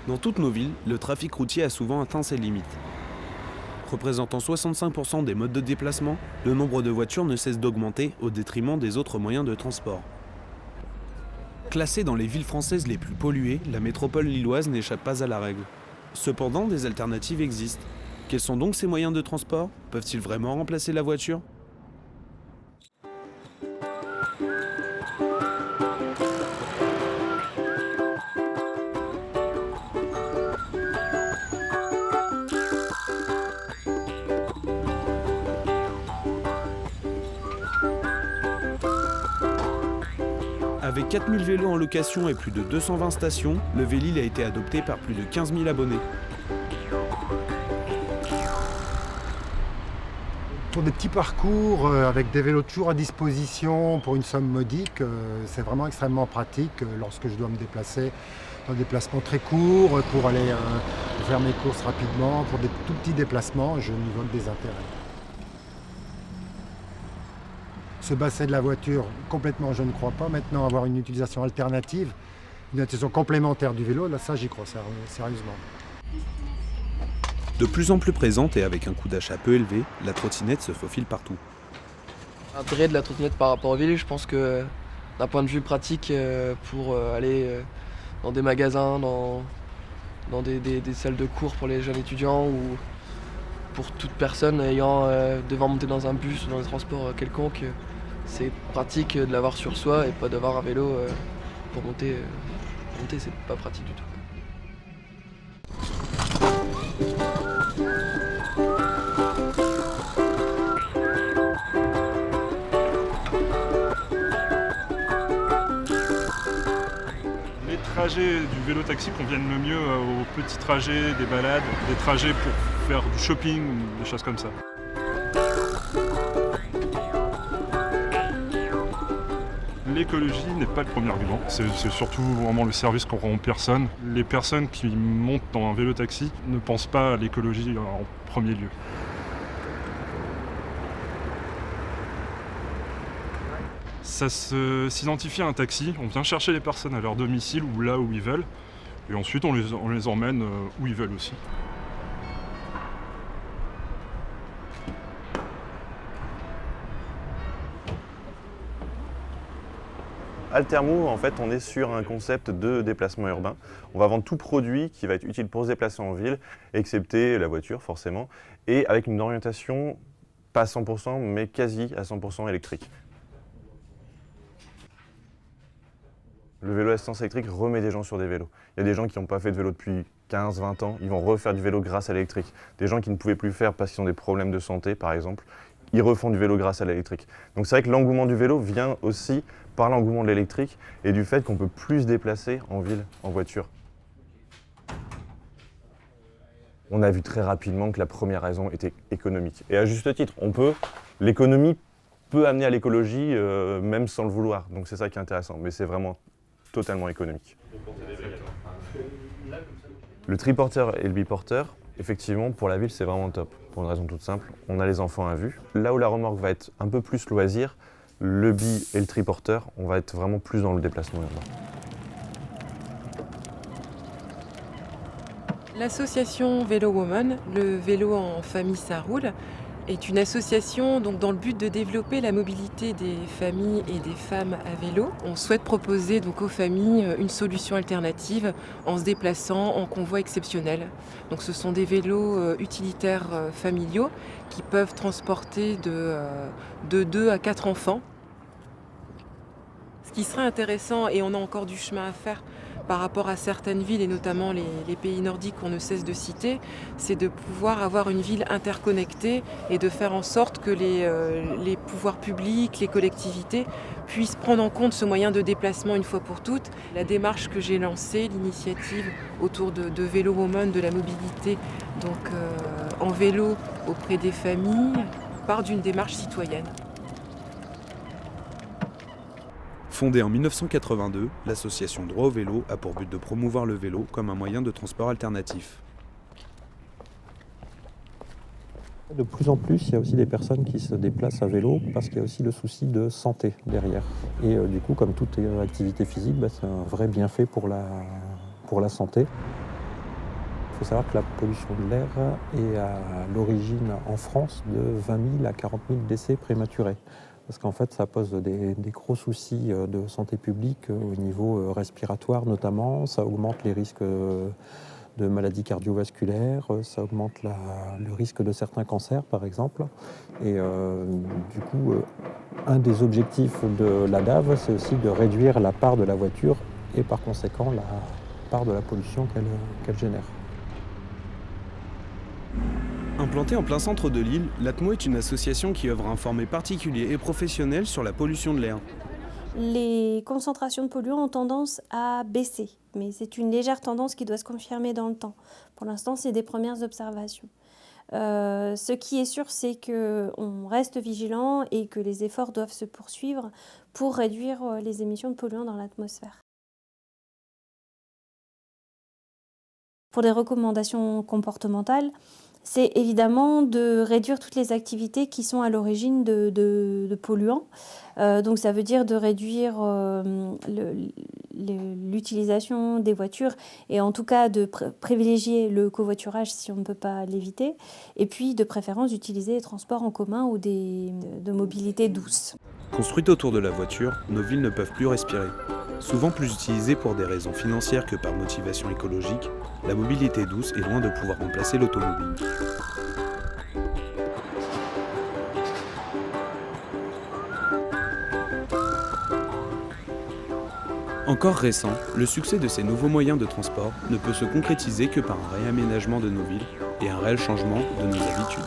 Dans toutes nos villes, le trafic routier a souvent atteint ses limites. Représentant 65% des modes de déplacement, le nombre de voitures ne cesse d'augmenter au détriment des autres moyens de transport. Classée dans les villes françaises les plus polluées, la métropole lilloise n'échappe pas à la règle. Cependant, des alternatives existent. Quels sont donc ces moyens de transport? Peuvent-ils vraiment remplacer la voiture? Avec 4000 vélos en location et plus de 220 stations, le Vélil a été adopté par plus de 15 000 abonnés. Pour des petits parcours avec des vélos toujours à disposition pour une somme modique, c'est vraiment extrêmement pratique lorsque je dois me déplacer dans des déplacements très courts, pour aller faire mes courses rapidement, pour des tout petits déplacements, je n'y vois que des intérêts. Se passer de la voiture, complètement je ne crois pas. Maintenant, avoir une utilisation alternative, une utilisation complémentaire du vélo, là ça j'y crois sérieusement. De plus en plus présente et avec un coût d'achat peu élevé, la trottinette se faufile partout. L'intérêt de la trottinette par rapport au vélo, je pense que d'un point de vue pratique, pour aller dans des magasins, dans des salles de cours pour les jeunes étudiants ou pour toute personne devant monter dans un bus ou dans des transports quelconques, c'est pratique de l'avoir sur soi et pas d'avoir un vélo pour monter. Monter, c'est pas pratique du tout. Les trajets du vélo-taxi conviennent le mieux aux petits trajets, des balades, des trajets pour faire du shopping, des choses comme ça. L'écologie n'est pas le premier argument, c'est surtout vraiment le service qu'on rend aux personnes. Les personnes qui montent dans un vélo-taxi ne pensent pas à l'écologie en premier lieu. Ça s'identifie à un taxi, on vient chercher les personnes à leur domicile ou là où ils veulent, et ensuite on les emmène où ils veulent aussi. Altermove, en fait, on est sur un concept de déplacement urbain. On va vendre tout produit qui va être utile pour se déplacer en ville, excepté la voiture forcément, et avec une orientation pas à 100%, mais quasi à 100% électrique. Le vélo assistance électrique remet des gens sur des vélos. Il y a des gens qui n'ont pas fait de vélo depuis 15-20 ans, ils vont refaire du vélo grâce à l'électrique. Des gens qui ne pouvaient plus le faire parce qu'ils ont des problèmes de santé, par exemple, ils refont du vélo grâce à l'électrique. Donc c'est vrai que l'engouement du vélo vient aussi par l'engouement de l'électrique et du fait qu'on peut plus se déplacer en ville, en voiture. On a vu très rapidement que la première raison était économique. Et à juste titre, l'économie peut amener à l'écologie même sans le vouloir. Donc c'est ça qui est intéressant, mais c'est vraiment totalement économique. Le triporteur et le biporteur, effectivement, pour la ville, c'est vraiment top. Pour une raison toute simple, on a les enfants à vue. Là où la remorque va être un peu plus loisir, le bi et le triporteur, on va être vraiment plus dans le déplacement urbain. L'association Vélo Woman, le vélo en famille ça roule, est une association donc, dans le but de développer la mobilité des familles et des femmes à vélo. On souhaite proposer donc, aux familles une solution alternative en se déplaçant en convoi exceptionnel. Donc, ce sont des vélos utilitaires familiaux qui peuvent transporter de 2 à 4 enfants. Ce qui serait intéressant, et on a encore du chemin à faire, par rapport à certaines villes et notamment les pays nordiques qu'on ne cesse de citer, c'est de pouvoir avoir une ville interconnectée et de faire en sorte que les pouvoirs publics, les collectivités puissent prendre en compte ce moyen de déplacement une fois pour toutes. La démarche que j'ai lancée, l'initiative autour de Vélo Woman, de la mobilité en vélo auprès des familles, part d'une démarche citoyenne. Fondée en 1982, l'association Droit au vélo a pour but de promouvoir le vélo comme un moyen de transport alternatif. De plus en plus, il y a aussi des personnes qui se déplacent à vélo parce qu'il y a aussi le souci de santé derrière. Et du coup, comme toute activité physique, c'est un vrai bienfait pour la santé. Il faut savoir que la pollution de l'air est à l'origine en France de 20 000 à 40 000 décès prématurés. Parce qu'en fait, ça pose des gros soucis de santé publique au niveau respiratoire notamment. Ça augmente les risques de maladies cardiovasculaires, ça augmente le risque de certains cancers par exemple. Et du coup, un des objectifs de l'ADAV, c'est aussi de réduire la part de la voiture et par conséquent la part de la pollution qu'elle génère. Implantée en plein centre de l'île, l'Atmo est une association qui œuvre à informer particuliers et professionnels sur la pollution de l'air. Les concentrations de polluants ont tendance à baisser, mais c'est une légère tendance qui doit se confirmer dans le temps. Pour l'instant, c'est des premières observations. Ce qui est sûr, c'est qu'on reste vigilant et que les efforts doivent se poursuivre pour réduire les émissions de polluants dans l'atmosphère. Pour des recommandations comportementales, c'est évidemment de réduire toutes les activités qui sont à l'origine de polluants. Donc ça veut dire de réduire l'utilisation des voitures et en tout cas de privilégier le covoiturage si on ne peut pas l'éviter. Et puis de préférence d'utiliser les transports en commun ou de mobilité douce. Construites autour de la voiture, nos villes ne peuvent plus respirer. Souvent plus utilisée pour des raisons financières que par motivation écologique, la mobilité douce est loin de pouvoir remplacer l'automobile. Encore récent, le succès de ces nouveaux moyens de transport ne peut se concrétiser que par un réaménagement de nos villes et un réel changement de nos habitudes.